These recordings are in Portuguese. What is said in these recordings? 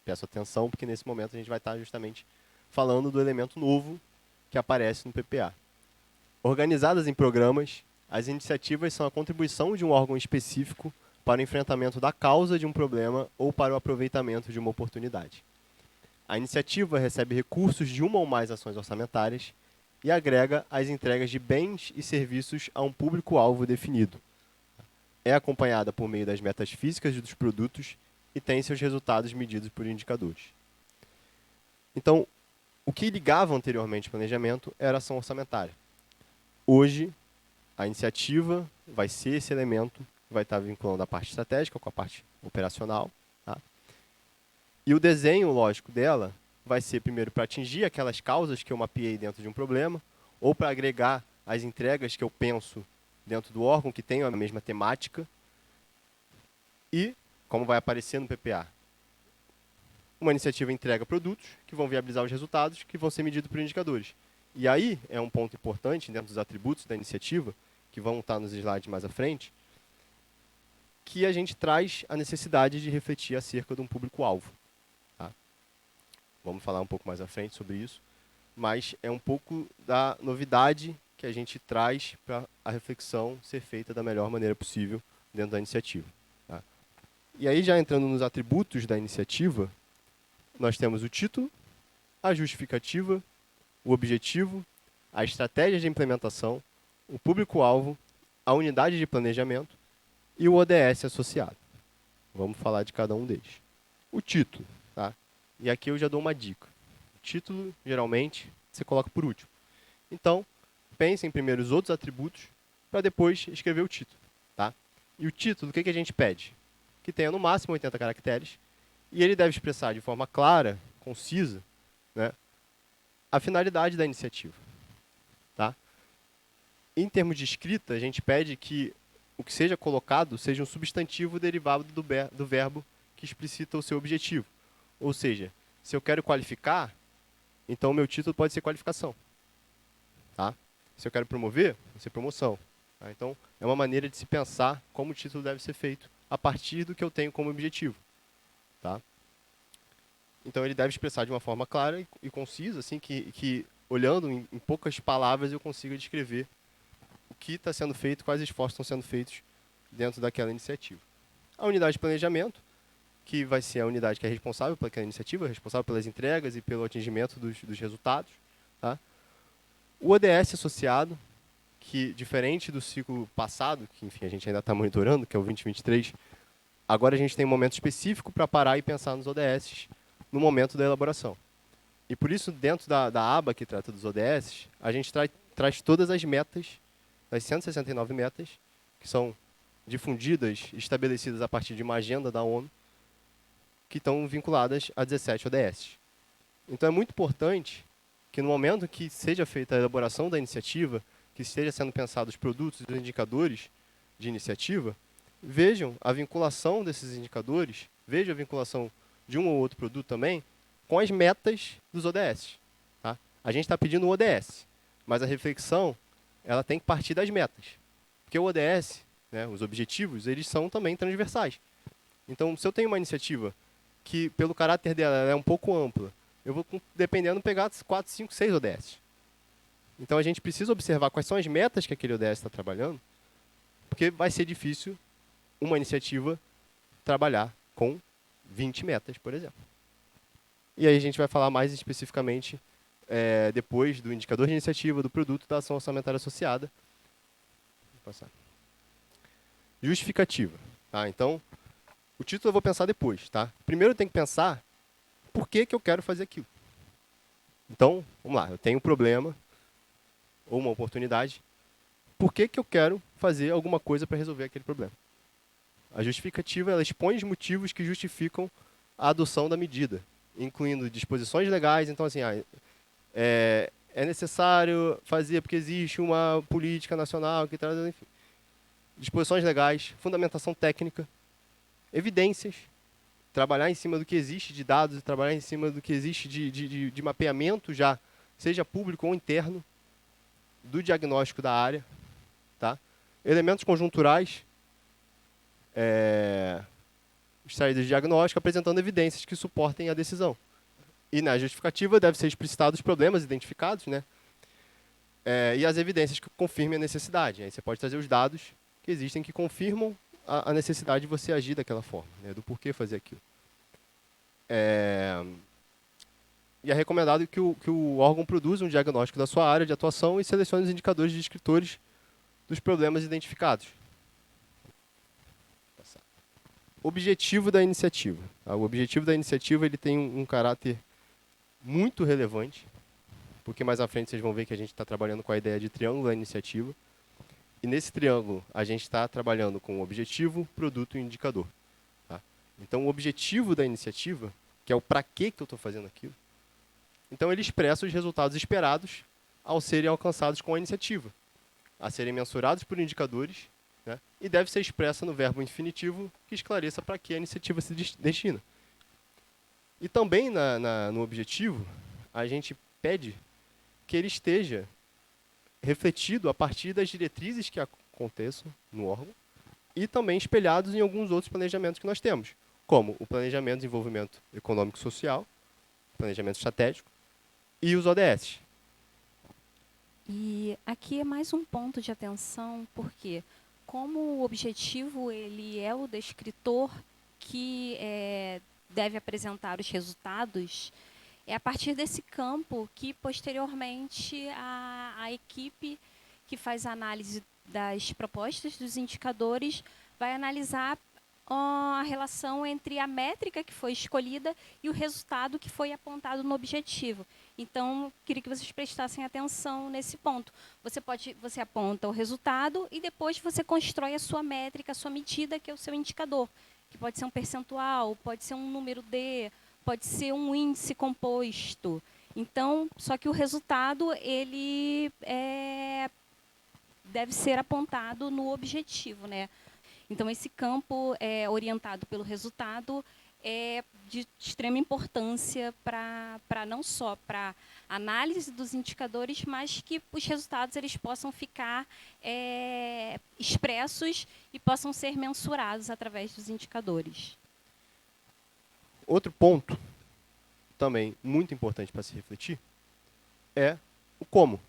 Peço atenção, porque nesse momento a gente vai estar justamente falando do elemento novo que aparece no PPA. Organizadas em programas, as iniciativas são a contribuição de um órgão específico para o enfrentamento da causa de um problema ou para o aproveitamento de uma oportunidade. A iniciativa recebe recursos de uma ou mais ações orçamentárias e agrega as entregas de bens e serviços a um público-alvo definido. É acompanhada por meio das metas físicas dos produtos e tem seus resultados medidos por indicadores. Então, o que ligava anteriormente o planejamento era a ação orçamentária. Hoje, a iniciativa vai ser esse elemento que vai estar vinculando a parte estratégica com a parte operacional. Tá? E o desenho lógico dela vai ser primeiro para atingir aquelas causas que eu mapeei dentro de um problema, ou para agregar as entregas que eu penso dentro do órgão que tenham a mesma temática. E, como vai aparecer no PPA, uma iniciativa entrega produtos que vão viabilizar os resultados que vão ser medidos por indicadores. E aí é um ponto importante dentro dos atributos da iniciativa, que vão estar nos slides mais à frente, que a gente traz a necessidade de refletir acerca de um público-alvo. Tá? Vamos falar um pouco mais à frente sobre isso, mas é um pouco da novidade que a gente traz para a reflexão ser feita da melhor maneira possível dentro da iniciativa. Tá? E aí, já entrando nos atributos da iniciativa, nós temos o título, a justificativa, o objetivo, a estratégia de implementação, o público-alvo, a unidade de planejamento e o ODS associado. Vamos falar de cada um deles. O título. Tá? E aqui eu já dou uma dica. O título, geralmente, você coloca por último. Então, pense em primeiro os outros atributos para depois escrever o título. Tá? E o título, o que a gente pede? Que tenha no máximo 80 caracteres e ele deve expressar de forma clara, concisa, né, a finalidade da iniciativa. Tá? Em termos de escrita, a gente pede que o que seja colocado seja um substantivo derivado do verbo que explicita o seu objetivo. Ou seja, se eu quero qualificar, então o meu título pode ser qualificação. Tá? Se eu quero promover, vai ser promoção. Tá? Então, é uma maneira de se pensar como o título deve ser feito a partir do que eu tenho como objetivo. Tá? Então, ele deve expressar de uma forma clara e concisa, assim, que olhando em poucas palavras eu consiga descrever o que está sendo feito, quais esforços estão sendo feitos dentro daquela iniciativa. A unidade de planejamento, que vai ser a unidade que é responsável por aquela iniciativa, responsável pelas entregas e pelo atingimento dos resultados. Tá? O ODS associado, que diferente do ciclo passado, que enfim a gente ainda está monitorando, que é o 2023, agora a gente tem um momento específico para parar e pensar nos ODS no momento da elaboração. E por isso, dentro da aba que trata dos ODS, a gente traz todas as metas, as 169 metas, que são difundidas, estabelecidas a partir de uma agenda da ONU, que estão vinculadas a 17 ODS. Então é muito importante que no momento que seja feita a elaboração da iniciativa, que esteja sendo pensado os produtos e os indicadores de iniciativa, vejam a vinculação desses indicadores, vejam a vinculação de um ou outro produto também, com as metas dos ODS. Tá? A gente está pedindo um ODS, mas a reflexão ela tem que partir das metas. Porque o ODS, né, os objetivos, eles são também transversais. Então, se eu tenho uma iniciativa que, pelo caráter dela, ela é um pouco ampla, eu vou, dependendo, pegar 4, 5, 6 ODS. Então, a gente precisa observar quais são as metas que aquele ODS está trabalhando, porque vai ser difícil uma iniciativa trabalhar com 20 metas, por exemplo. E aí a gente vai falar mais especificamente depois do indicador de iniciativa, do produto, da ação orçamentária associada. Vou passar. Justificativa. Tá? Então, o título eu vou pensar depois. Tá? Primeiro eu tenho que pensar por que eu quero fazer aquilo. Então, vamos lá. Eu tenho um problema ou uma oportunidade. Por que eu quero fazer alguma coisa para resolver aquele problema? A justificativa ela expõe os motivos que justificam a adoção da medida, incluindo disposições legais. Então, assim, é necessário fazer porque existe uma política nacional que traz, enfim, disposições legais, fundamentação técnica, evidências, trabalhar em cima do que existe de dados e trabalhar em cima do que existe de mapeamento já, seja público ou interno, do diagnóstico da área. Tá? Elementos conjunturais, extraídas de diagnóstico apresentando evidências que suportem a decisão. E na justificativa deve ser explicitado os problemas identificados, né? E as evidências que confirmem a necessidade. Aí você pode trazer os dados que existem que confirmam a necessidade de você agir daquela forma, né? Do porquê fazer aquilo. E é recomendado que o órgão produza um diagnóstico da sua área de atuação e selecione os indicadores descritores dos problemas identificados. Objetivo da iniciativa. O objetivo da iniciativa ele tem um caráter muito relevante, porque mais à frente vocês vão ver que a gente está trabalhando com a ideia de triângulo da iniciativa. E nesse triângulo a gente está trabalhando com objetivo, produto e indicador. Tá? Então o objetivo da iniciativa, que é o para que eu estou fazendo aquilo, então ele expressa os resultados esperados ao serem alcançados com a iniciativa, a serem mensurados por indicadores, né? E deve ser expressa no verbo infinitivo que esclareça para que a iniciativa se destina. E também no objetivo, a gente pede que ele esteja refletido a partir das diretrizes que aconteçam no órgão e também espelhados em alguns outros planejamentos que nós temos, como o planejamento de desenvolvimento econômico e social, planejamento estratégico e os ODS. E aqui é mais um ponto de atenção, porque como o objetivo ele é o descritor que deve apresentar os resultados, é a partir desse campo que, posteriormente, a equipe que faz a análise das propostas dos indicadores vai analisar a relação entre a métrica que foi escolhida e o resultado que foi apontado no objetivo. Então, queria que vocês prestassem atenção nesse ponto. Você aponta o resultado e depois você constrói a sua métrica, a sua medida, que é o seu indicador, que pode ser um percentual, pode ser um número D, pode ser um índice composto. Então, só que o resultado ele deve ser apontado no objetivo, né? Então, esse campo orientado pelo resultado é de extrema importância para não só para análise dos indicadores, mas que os resultados eles possam ficar expressos e possam ser mensurados através dos indicadores. Outro ponto, também muito importante para se refletir, é o como.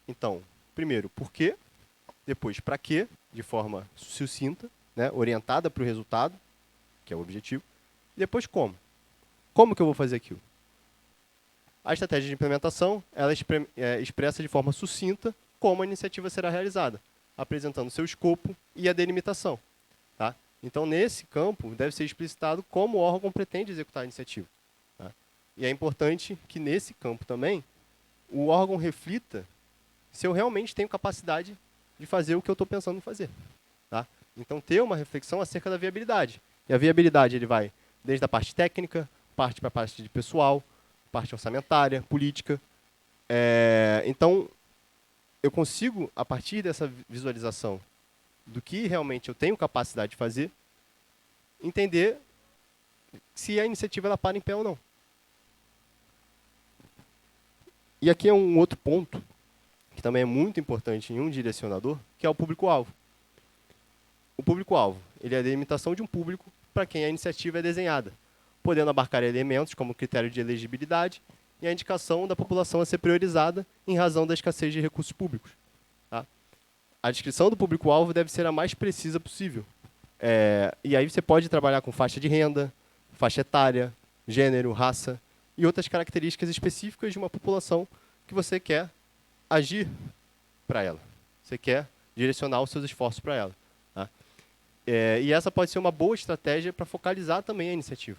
Então, primeiro, por quê, depois, para quê, de forma sucinta, né, orientada para o resultado, que é o objetivo, e depois como. Como que eu vou fazer aquilo? A estratégia de implementação, ela expressa de forma sucinta como a iniciativa será realizada, apresentando seu escopo e a delimitação. Tá? Então, nesse campo, deve ser explicitado como o órgão pretende executar a iniciativa. Tá? E é importante que, nesse campo também, o órgão reflita se eu realmente tenho capacidade de fazer o que eu estou pensando em fazer. Tá? Então, ter uma reflexão acerca da viabilidade. E a viabilidade ele vai desde a parte técnica, parte para a parte de pessoal, parte orçamentária, política. Então, eu consigo, a partir dessa visualização do que realmente eu tenho capacidade de fazer, entender se a iniciativa ela para em pé ou não. E aqui é um outro ponto, que também é muito importante em um direcionador, que é o público-alvo. O público-alvo ele é a delimitação de um público para quem a iniciativa é desenhada, podendo abarcar elementos como critério de elegibilidade e a indicação da população a ser priorizada em razão da escassez de recursos públicos. Tá? A descrição do público-alvo deve ser a mais precisa possível. E aí você pode trabalhar com faixa de renda, faixa etária, gênero, raça e outras características específicas de uma população que você quer agir para ela. Você quer direcionar os seus esforços para ela. Tá? E essa pode ser uma boa estratégia para focalizar também a iniciativa.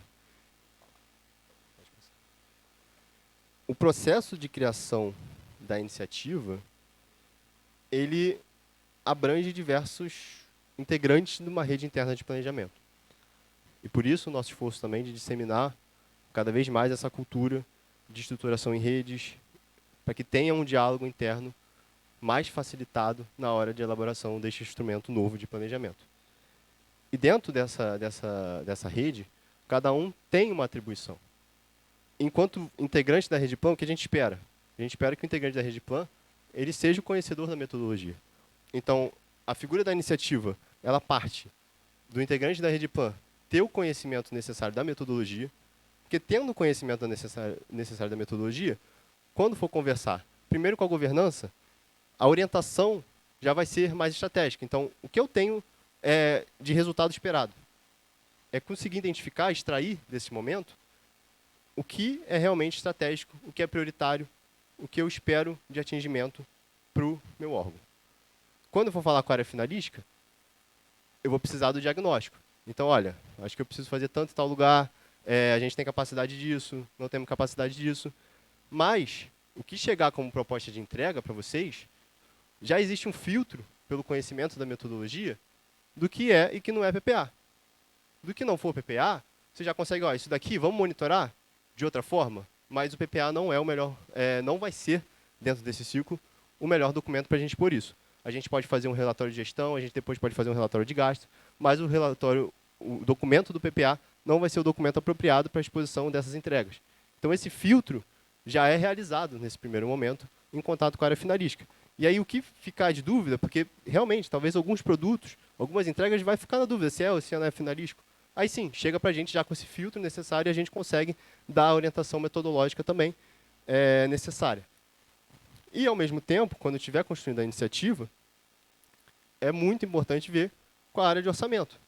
O processo de criação da iniciativa, ele abrange diversos integrantes de uma rede interna de planejamento. E por isso o nosso esforço também de disseminar cada vez mais essa cultura de estruturação em redes, para que tenha um diálogo interno mais facilitado na hora de elaboração deste instrumento novo de planejamento. E dentro dessa rede, cada um tem uma atribuição. Enquanto integrante da rede plan, o que a gente espera? A gente espera que o integrante da rede plan ele seja o conhecedor da metodologia. Então, a figura da iniciativa, ela parte do integrante da rede plan ter o conhecimento necessário da metodologia, porque tendo o conhecimento necessário da metodologia, quando for conversar, primeiro com a governança, a orientação já vai ser mais estratégica. Então, o que eu tenho de resultado esperado é conseguir identificar, extrair desse momento o que é realmente estratégico, o que é prioritário, o que eu espero de atingimento para o meu órgão. Quando eu for falar com a área finalística, eu vou precisar do diagnóstico. Então, olha, acho que eu preciso fazer tanto em tal lugar, a gente tem capacidade disso, não temos capacidade disso. Mas, o que chegar como proposta de entrega para vocês, já existe um filtro, pelo conhecimento da metodologia, do que é e que não é PPA. Do que não for PPA, você já consegue, ó, isso daqui, vamos monitorar de outra forma, mas o PPA não é o melhor, não vai ser, dentro desse ciclo, o melhor documento para a gente pôr isso. A gente pode fazer um relatório de gestão, a gente depois pode fazer um relatório de gasto, mas o documento do PPA não vai ser o documento apropriado para a exposição dessas entregas. Então, esse filtro já é realizado nesse primeiro momento em contato com a área finalística. E aí, o que ficar de dúvida, porque realmente, talvez alguns produtos, algumas entregas, vai ficar na dúvida se é ou se não é finalístico. Aí sim, chega para a gente já com esse filtro necessário e a gente consegue dar a orientação metodológica também necessária. E, ao mesmo tempo, quando estiver construindo a iniciativa, é muito importante ver com a área de orçamento.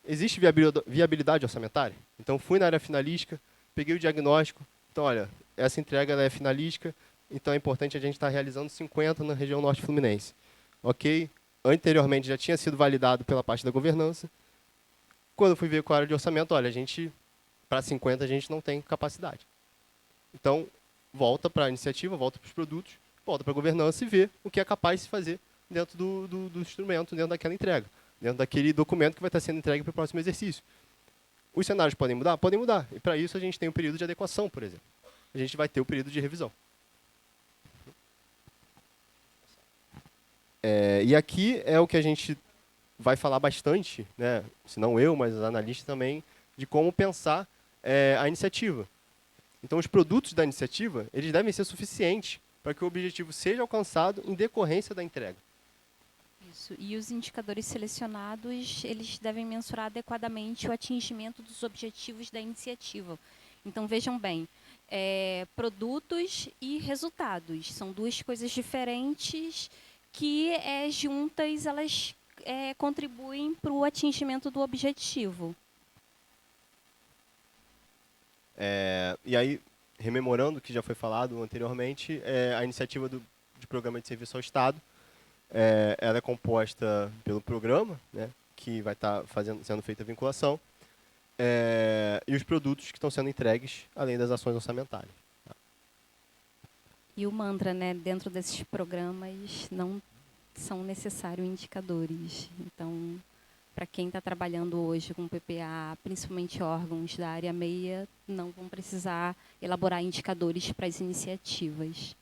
Existe viabilidade orçamentária? Então, fui na área finalística, peguei o diagnóstico. Então, olha, essa entrega ela é finalística, então é importante a gente estar realizando 50 na região norte fluminense. Ok? Anteriormente já tinha sido validado pela parte da governança. Quando eu fui ver com a área de orçamento, olha, para 50 a gente não tem capacidade. Então, volta para a iniciativa, volta para os produtos, volta para a governança e vê o que é capaz de se fazer dentro do instrumento, dentro daquela entrega, dentro daquele documento que vai estar sendo entregue para o próximo exercício. Os cenários podem mudar? Podem mudar. E para isso a gente tem um período de adequação, por exemplo. A gente vai ter o período de revisão. E aqui é o que a gente vai falar bastante, né? Se não eu, mas os analistas também, de como pensar a iniciativa. Então, os produtos da iniciativa, eles devem ser suficientes para que o objetivo seja alcançado em decorrência da entrega. Isso. E os indicadores selecionados, eles devem mensurar adequadamente o atingimento dos objetivos da iniciativa. Então, vejam bem, produtos e resultados são duas coisas diferentes que, juntas, elas contribuem para o atingimento do objetivo. E aí, rememorando o que já foi falado anteriormente, a iniciativa de programa de serviço ao Estado, ela é composta pelo programa, né, que vai estar sendo feita a vinculação, e os produtos que estão sendo entregues, além das ações orçamentárias. E o mantra, né, dentro desses programas não são necessários indicadores. Então, para quem está trabalhando hoje com PPA, principalmente órgãos da área meia, não vão precisar elaborar indicadores para as iniciativas.